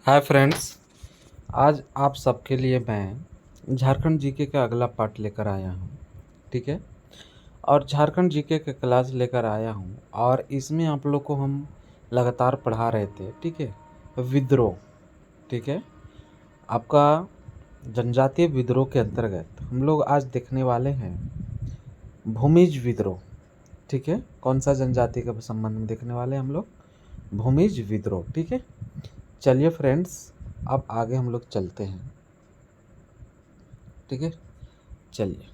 Hi friends. आज आप सबके लिए मैं झारखंड जीके का अगला पार्ट लेकर आया हूँ। ठीक है। और झारखंड जीके का क्लास लेकर आया हूँ और इसमें आप लोग को हम लगातार पढ़ा रहे थे। ठीक है। विद्रोह। ठीक है। आपका जनजातीय विद्रोह के अंतर्गत हम लोग आज देखने वाले हैं भूमिज विद्रोह। ठीक है। कौन सा जनजाति के संबंध में देखने वाले हैं हम लोग? भूमिज विद्रोह। ठीक है। चलिए फ्रेंड्स, अब आगे हम लोग चलते हैं। ठीक है। चलिए।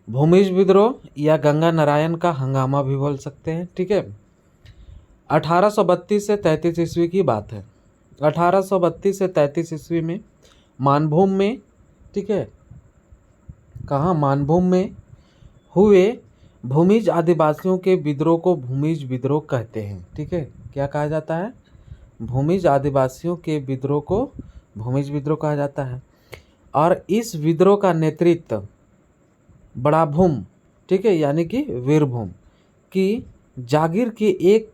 भूमिज विद्रोह या गंगा नारायण का हंगामा भी बोल सकते हैं। ठीक है। 1832 से 33 ईस्वी की बात है। 1832 से 33 ईस्वी में मानभूम में, ठीक है, कहाँ मानभूम में हुए भूमिज आदिवासियों के विद्रोह को भूमिज विद्रोह कहते हैं। ठीक है। क्या कहा जाता है? भूमिज आदिवासियों के विद्रोह को भूमिज विद्रोह कहा जाता है। और इस विद्रोह का नेतृत्व बड़ा भूम, ठीक है, यानी कि वीरभूम की जागीर के एक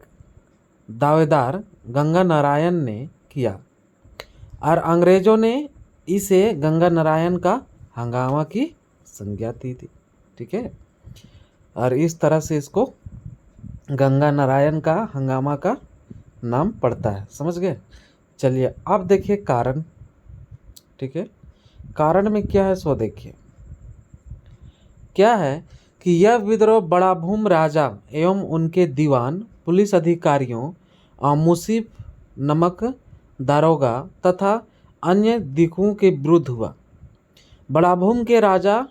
दावेदार गंगा नारायण ने किया और अंग्रेजों ने इसे गंगा नारायण का हंगामा की संज्ञा दी थी। ठीक है। और इस तरह से इसको गंगा नारायण का हंगामा का नाम पड़ता है। समझ गए? चलिए अब देखिए कारण। ठीक है। कारण में क्या है सो देखिए। क्या है कि यह विद्रोह बड़ा भूम राजा एवं उनके दीवान, पुलिस अधिकारियों और मुसीब नमक दारोगा तथा अन्य दिकुओं के विरुद्ध हुआ। बड़ा भूम के राजा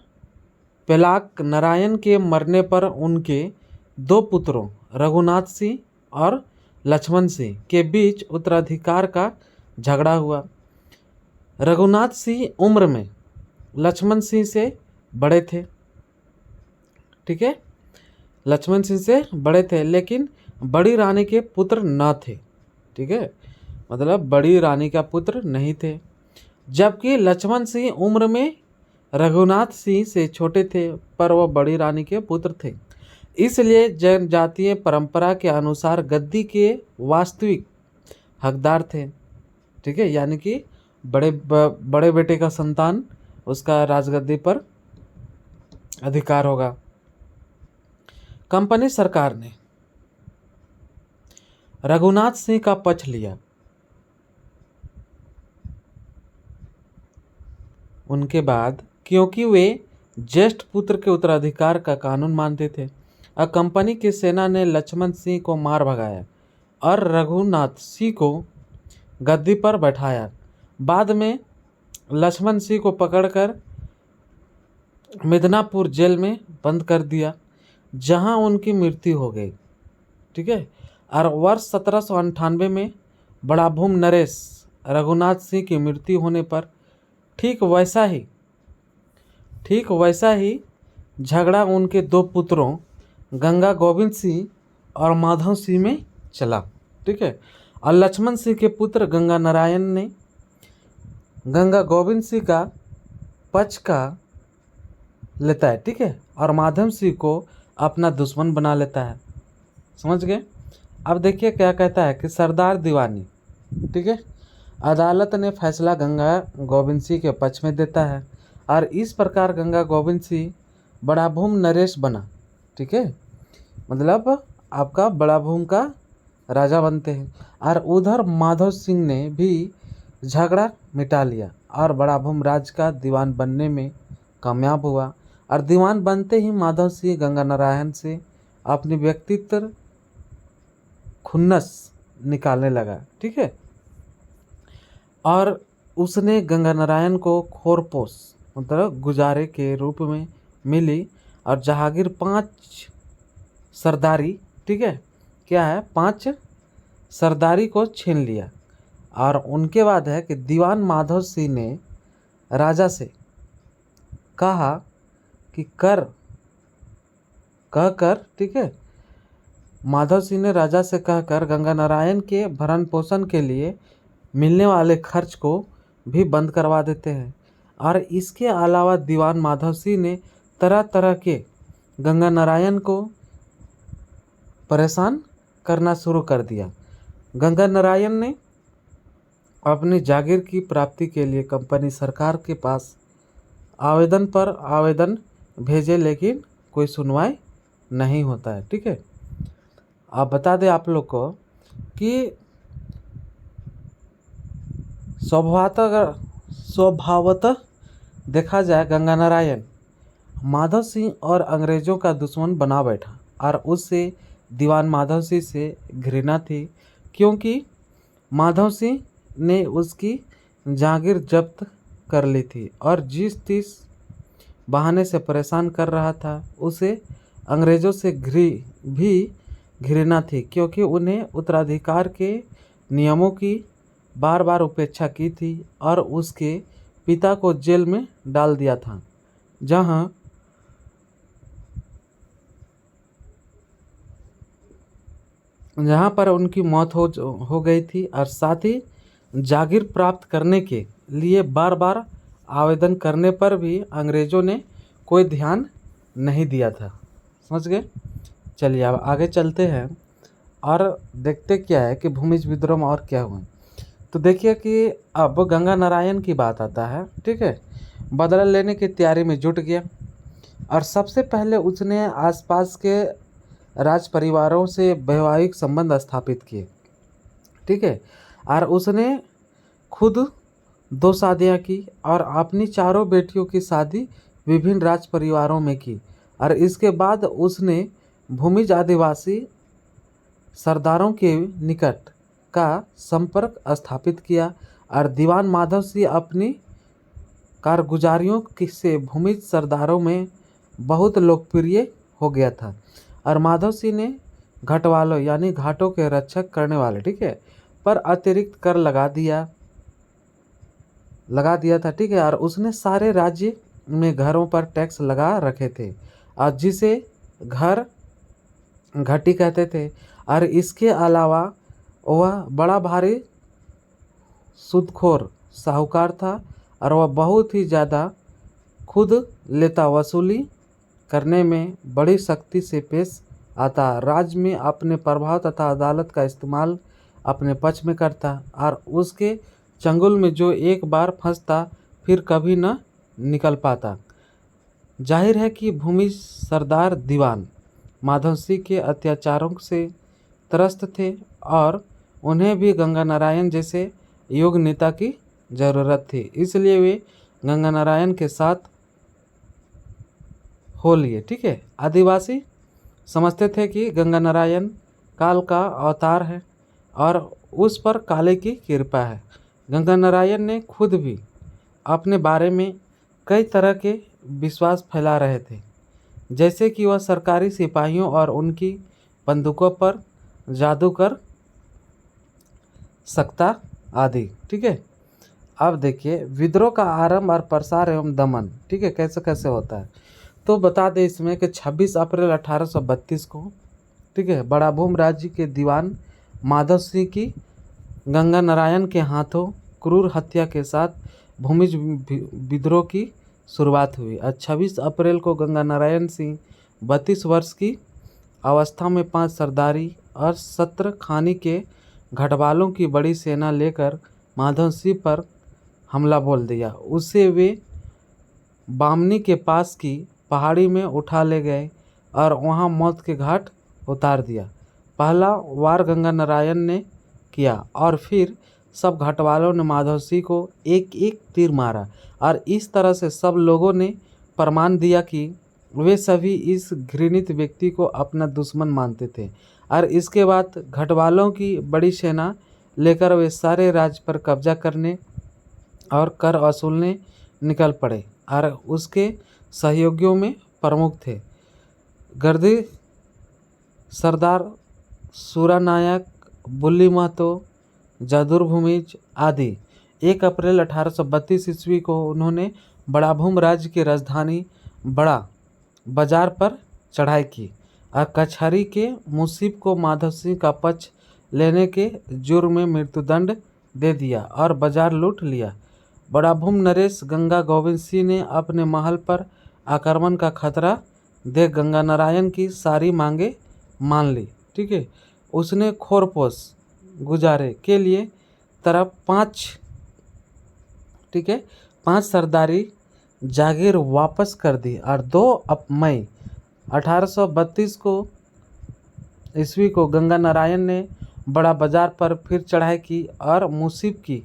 पेलाक नारायण के मरने पर उनके दो पुत्रों रघुनाथ सिंह और लक्ष्मण सिंह के बीच उत्तराधिकार का झगड़ा हुआ। रघुनाथ सिंह उम्र में लक्ष्मण सिंह से बड़े थे। ठीक है। लक्ष्मण सिंह से बड़े थे लेकिन बड़ी रानी के पुत्र न थे। ठीक है। मतलब बड़ी रानी का पुत्र नहीं थे, जबकि लक्ष्मण सिंह उम्र में रघुनाथ सिंह से छोटे थे पर वह बड़ी रानी के पुत्र थे। इसलिए जनजातीय परंपरा के अनुसार गद्दी के वास्तविक हकदार थे। ठीक है। यानी कि बड़े बेटे का संतान उसका राजगद्दी पर अधिकार होगा। कंपनी सरकार ने रघुनाथ सिंह का पक्ष लिया। उनके बाद क्योंकि वे ज्येष्ठ पुत्र के उत्तराधिकार का कानून मानते थे और कंपनी की सेना ने लक्ष्मण सिंह को मार भगाया और रघुनाथ सिंह को गद्दी पर बैठाया। बाद में लक्ष्मण सिंह को पकड़कर मिदनापुर जेल में बंद कर दिया, जहां उनकी मृत्यु हो गई। ठीक है। और वर्ष 1798 में बड़ा भूम नरेश रघुनाथ सिंह की मृत्यु होने पर ठीक वैसा ही झगड़ा उनके दो पुत्रों गंगा गोविंद सिंह और माधव सिंह में चला। ठीक है। और लक्ष्मण सिंह के पुत्र गंगा नारायण ने गंगा गोविंद सिंह का पक्ष का लेता है। ठीक है। और माधव सिंह को अपना दुश्मन बना लेता है। समझ गए? अब देखिए क्या कहता है कि सरदार दीवानी, ठीक है, अदालत ने फैसला गंगा गोविंद सिंह के पक्ष में देता है और इस प्रकार गंगा गोविंद सिंह बड़ा भूम नरेश बना। ठीक है। मतलब आपका बड़ा भूम का राजा बनते हैं। और उधर माधव सिंह ने भी झगड़ा मिटा लिया और बड़ा भूम राज का दीवान बनने में कामयाब हुआ। और दीवान बनते ही माधव सिंह गंगा नारायण से अपनी व्यक्तित्व खुन्नस निकालने लगा। ठीक है। और उसने गंगा नारायण को खोरपोश मतलब गुजारे के रूप में मिली और जहांगीर 5 सरदारी, ठीक है, क्या है, 5 सरदारी को छीन लिया। और उनके बाद है कि दीवान माधव सिंह ने राजा से कहा कि कहकर, ठीक है, माधव सिंह ने राजा से कहकर गंगा नारायण के भरण पोषण के लिए मिलने वाले खर्च को भी बंद करवा देते हैं और इसके अलावा दीवान माधव सिंह ने तरह तरह के गंगा नारायण को परेशान करना शुरू कर दिया। गंगा नारायण ने अपनी जागीर की प्राप्ति के लिए कंपनी सरकार के पास आवेदन पर आवेदन भेजे, लेकिन कोई सुनवाई नहीं होता है। ठीक है, आप बता दें आप लोग को कि स्वभावतः देखा जाए गंगा नारायण माधव सिंह और अंग्रेज़ों का दुश्मन बना बैठा और उससे दीवान माधव सिंह से घृणा थी, क्योंकि माधव सिंह ने उसकी जागीर जब्त कर ली थी और जिस तीस बहाने से परेशान कर रहा था उसे अंग्रेज़ों से भी घृणा थी, क्योंकि उन्हें उत्तराधिकार के नियमों की बार बार उपेक्षा की थी और उसके पिता को जेल में डाल दिया था, जहाँ पर उनकी मौत हो गई थी। और साथ ही जागीर प्राप्त करने के लिए बार बार आवेदन करने पर भी अंग्रेज़ों ने कोई ध्यान नहीं दिया था। समझ गए? चलिए अब आगे चलते हैं और देखते क्या है कि भूमिज विद्रोह में और क्या हुआ। तो देखिए कि अब गंगा नारायण की बात आता है। ठीक है, बदला लेने की तैयारी में जुट गया और सबसे पहले उसने आसपास के राज परिवारों से वैवाहिक संबंध स्थापित किए। ठीक है, और उसने खुद 2 शादियाँ की और अपनी 4 बेटियों की शादी विभिन्न राज परिवारों में की। और इसके बाद उसने भूमिज आदिवासी सरदारों के निकट का संपर्क स्थापित किया और दीवान माधव सिंह अपनी कारगुजारियों से भूमिज सरदारों में बहुत लोकप्रिय हो गया था। और माधव सिंह ने घटवालों यानी घाटों के रक्षक करने वाले, ठीक है, पर अतिरिक्त कर लगा दिया था। ठीक है, और उसने सारे राज्य में घरों पर टैक्स लगा रखे थे और जिसे घर घटी कहते थे। और इसके अलावा वह बड़ा भारी सूदखोर साहूकार था और वह बहुत ही ज़्यादा खुद लेता वसूली करने में बड़ी सख्ती से पेश आता। राज्य में अपने प्रभाव तथा अदालत का इस्तेमाल अपने पक्ष में करता और उसके चंगुल में जो एक बार फंसता फिर कभी न निकल पाता। जाहिर है कि भूमिज सरदार दीवान माधव सिंह के अत्याचारों से त्रस्त थे और उन्हें भी गंगा नारायण जैसे योग्य नेता की ज़रूरत थी, इसलिए वे गंगा नारायण के साथ हो लिए। ठीक है, आदिवासी समझते थे कि गंगा नारायण काल का अवतार है और उस पर काले की कृपा है। गंगा नारायण ने खुद भी अपने बारे में कई तरह के विश्वास फैला रहे थे, जैसे कि वह सरकारी सिपाहियों और उनकी बंदूकों पर जादू कर सकता आदि। ठीक है, अब देखिए विद्रोह का आरंभ और प्रसार एवं दमन, ठीक है, कैसे कैसे होता है। तो बता दें इसमें कि 26 अप्रैल 1832 को, ठीक है, बड़ा भूम राज्य के दीवान माधव सिंह की गंगा नारायण के हाथों क्रूर हत्या के साथ भूमिज विद्रोह की शुरुआत हुई। और 26 अप्रैल को गंगा नारायण सिंह 32 वर्ष की अवस्था में 5 सरदारी और 17 खानी के घटवालों की बड़ी सेना लेकर माधव सिंह पर हमला बोल दिया। उसे वे बामनी के पास की पहाड़ी में उठा ले गए और वहां मौत के घाट उतार दिया। पहला वार गंगा नारायण ने किया और फिर सब घाटवालों ने माधव सिंह को एक एक तीर मारा और इस तरह से सब लोगों ने प्रमाण दिया कि वे सभी इस घृणित व्यक्ति को अपना दुश्मन मानते थे। और इसके बाद घाटवालों की बड़ी सेना लेकर वे सारे राज्य पर कब्जा करने और कर वसूलने निकल पड़े और उसके सहयोगियों में प्रमुख थे गर्दी सरदार सूरा नायक, बुल्ली महतो, जादूर भूमिज आदि। 1 अप्रैल 1832 ईस्वी को उन्होंने बड़ा भूम राज्य की राजधानी बड़ा बाजार पर चढ़ाई की और कचहरी के मुंसिफ को माधव सिंह का पक्ष लेने के जुर्म में मृत्युदंड दे दिया और बाजार लूट लिया। बड़ा भूम नरेश गंगा गोविंद सिंह ने अपने महल पर आक्रमण का खतरा देख गंगा नारायण की सारी मांगे मान ली। ठीक है, उसने खोरपोश गुजारे के लिए तरफ 5, ठीक है, 5 सरदारी जागीर वापस कर दी और 2 मई 1832 को ईस्वी को गंगा नारायण ने बड़ा बाजार पर फिर चढ़ाई की और मुसीब की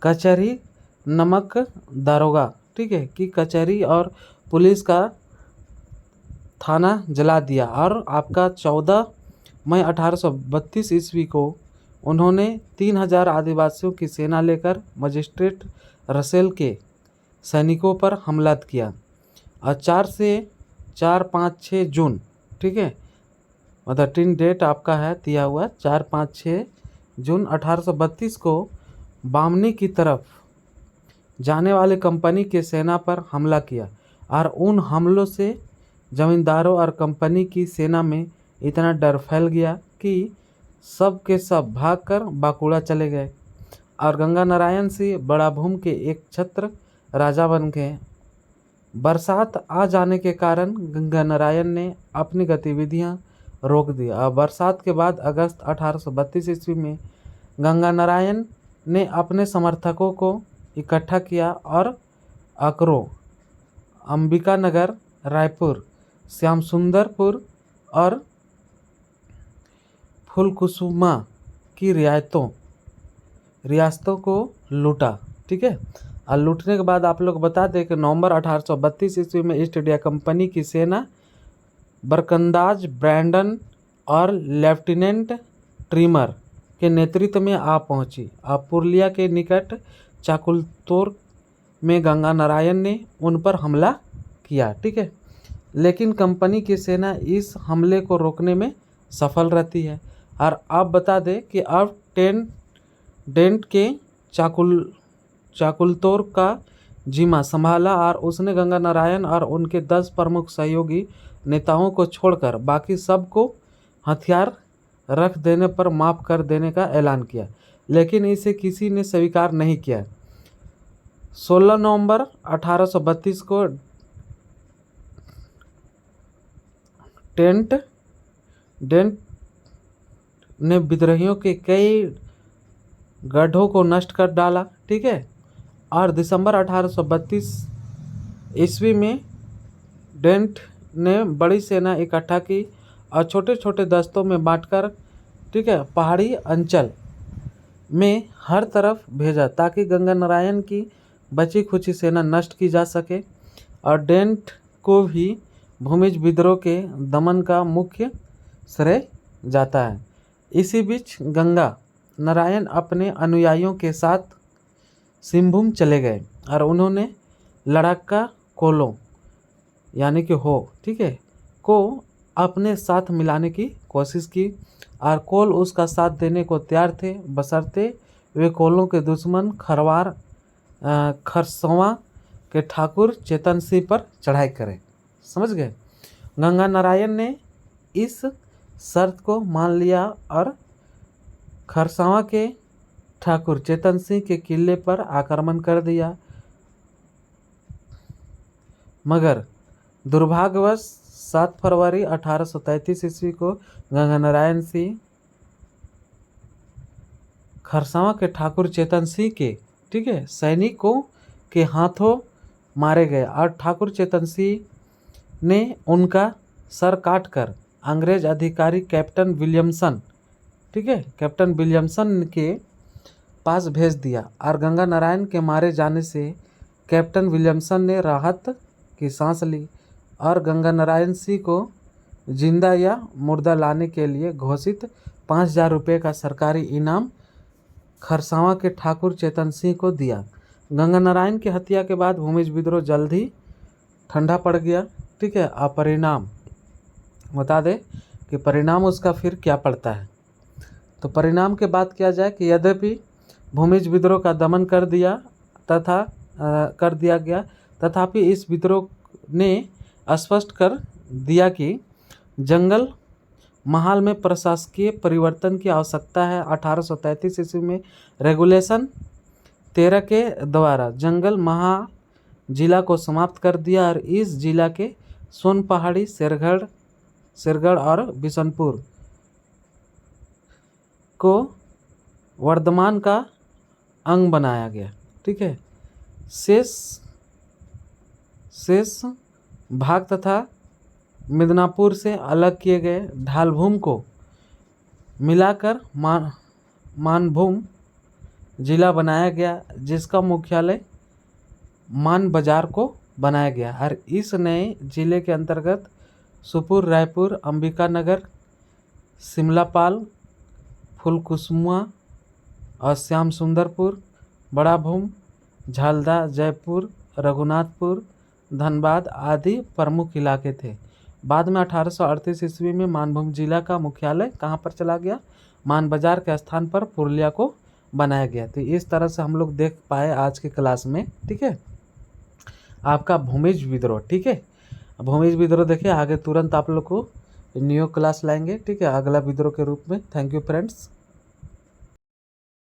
कचहरी नमक दारोगा, ठीक है, की कचहरी और पुलिस का थाना जला दिया। और आपका 14 मई 1832 ईस्वी को उन्होंने 3000 आदिवासियों की सेना लेकर मजिस्ट्रेट रसेल के सैनिकों पर हमला किया और 4 से 4, 5, 6 जून, ठीक है, मतलब 3 डेट आपका है दिया हुआ, 4, 5, 6 जून 1832 को बामनी की तरफ जाने वाले कंपनी के सेना पर हमला किया और उन हमलों से जमींदारों और कंपनी की सेना में इतना डर फैल गया कि सब के सब भागकर बांकुड़ा चले गए और गंगा नारायण सिंह बड़ा भूम के एक छत्र राजा बन गए। बरसात आ जाने के कारण गंगा नारायण ने अपनी गतिविधियां रोक दी और बरसात के बाद अगस्त 1832 ईस्वी में गंगा नारायण ने अपने समर्थकों को इकट्ठा किया और अकरो, अंबिका नगर, रायपुर, श्याम सुंदरपुर और फुलकुसुमा की रियासतों को लूटा। ठीक है, और लूटने के बाद आप लोग बता दें कि नवंबर 1832 ईस्वी में ईस्ट इंडिया कंपनी की सेना बरकंदाज ब्रैंडन और लेफ्टिनेंट ट्रिमर के नेतृत्व में आ पहुंची। अब पुरुलिया के निकट चाकुलतोर में गंगा नारायण ने उन पर हमला किया। ठीक है, लेकिन कंपनी की सेना इस हमले को रोकने में सफल रहती है। और आप बता दें कि अब डेंट के चाकुलतोर का जिम्मा संभाला और उसने गंगा नारायण और उनके 10 प्रमुख सहयोगी नेताओं को छोड़कर बाकी सबको हथियार रख देने पर माफ़ कर देने का ऐलान किया, लेकिन इसे किसी ने स्वीकार नहीं किया। 16 नवंबर 1832 को डेंट ने विद्रोहियों के कई गढ़ों को नष्ट कर डाला। ठीक है, और दिसंबर 1832 ईस्वी में डेंट ने बड़ी सेना इकट्ठा की और छोटे छोटे दस्तों में बांटकर, ठीक है, पहाड़ी अंचल में हर तरफ भेजा ताकि गंगा नारायण की बची खुची सेना नष्ट की जा सके। और डेंट को भी भूमिज विद्रोह के दमन का मुख्य श्रेय जाता है। इसी बीच गंगा नारायण अपने अनुयायियों के साथ सिंहभूम चले गए और उन्होंने लड़ाका का कोलों यानी कि ठीक है, को अपने साथ मिलाने की कोशिश की और कोल उसका साथ देने को तैयार थे, बशर्ते वे कोलों के दुश्मन खरसवां के ठाकुर चेतन सिंह पर चढ़ाई करें। समझ गए? गंगा नारायण ने इस शर्त को मान लिया और खरसावां के ठाकुर चेतन सिंह के किले पर आक्रमण कर दिया, मगर दुर्भाग्यवश 7 फरवरी 1833 ईस्वी को गंगा नारायण सिंह खरसावां के ठाकुर चेतन सिंह के, ठीक है, सैनिकों के हाथों मारे गए और ठाकुर चेतन सिंह ने उनका सर काटकर अंग्रेज अधिकारी कैप्टन विलियमसन, ठीक है, कैप्टन विलियमसन के पास भेज दिया। और गंगा नारायण के मारे जाने से कैप्टन विलियमसन ने राहत की सांस ली और गंगा नारायण सिंह को जिंदा या मुर्दा लाने के लिए घोषित 5000 रुपये का सरकारी इनाम खरसावां के ठाकुर चेतन सिंह को दिया। गंगा नारायण की हत्या के बाद भूमिज विद्रोह जल्द ही ठंडा पड़ गया। ठीक है, और परिणाम बता दें कि परिणाम उसका फिर क्या पड़ता है। तो परिणाम के बात किया जाए कि यद्यपि भूमिज विद्रोह का दमन कर दिया गया, तथापि इस विद्रोह ने स्पष्ट कर दिया कि जंगल महाल में प्रशासकीय परिवर्तन की आवश्यकता है। 1833 ईस्वी में रेगुलेशन 13 के द्वारा जंगल महा जिला को समाप्त कर दिया और इस जिला के सोन पहाड़ी, शेरगढ़ और बिशनपुर को वर्धमान का अंग बनाया गया। ठीक है, शेष भाग तथा मिदनापुर से अलग किए गए ढालभूम को मिलाकर मानभूम जिला बनाया गया, जिसका मुख्यालय मान बाजार को बनाया गया। और इस नए जिले के अंतर्गत सुपुर, रायपुर, अंबिका नगर, सिमलापाल, फुलकुसुमा और श्याम सुंदरपुर, बड़ा भूम, झालदा, जयपुर, रघुनाथपुर, धनबाद आदि प्रमुख इलाके थे। बाद में 1838 ईस्वी में मानभूम जिला का मुख्यालय कहाँ पर चला गया? मान बाजार के स्थान पर पुरुलिया को बनाया गया। तो इस तरह से हम लोग देख पाए आज की क्लास में। ठीक है, आपका भूमिज विद्रोह। ठीक है, भूमिज विद्रोह देखिए, आगे तुरंत आप लोग को न्यू क्लास लाएंगे। ठीक है, अगला विद्रोह के रूप में। Thank you friends.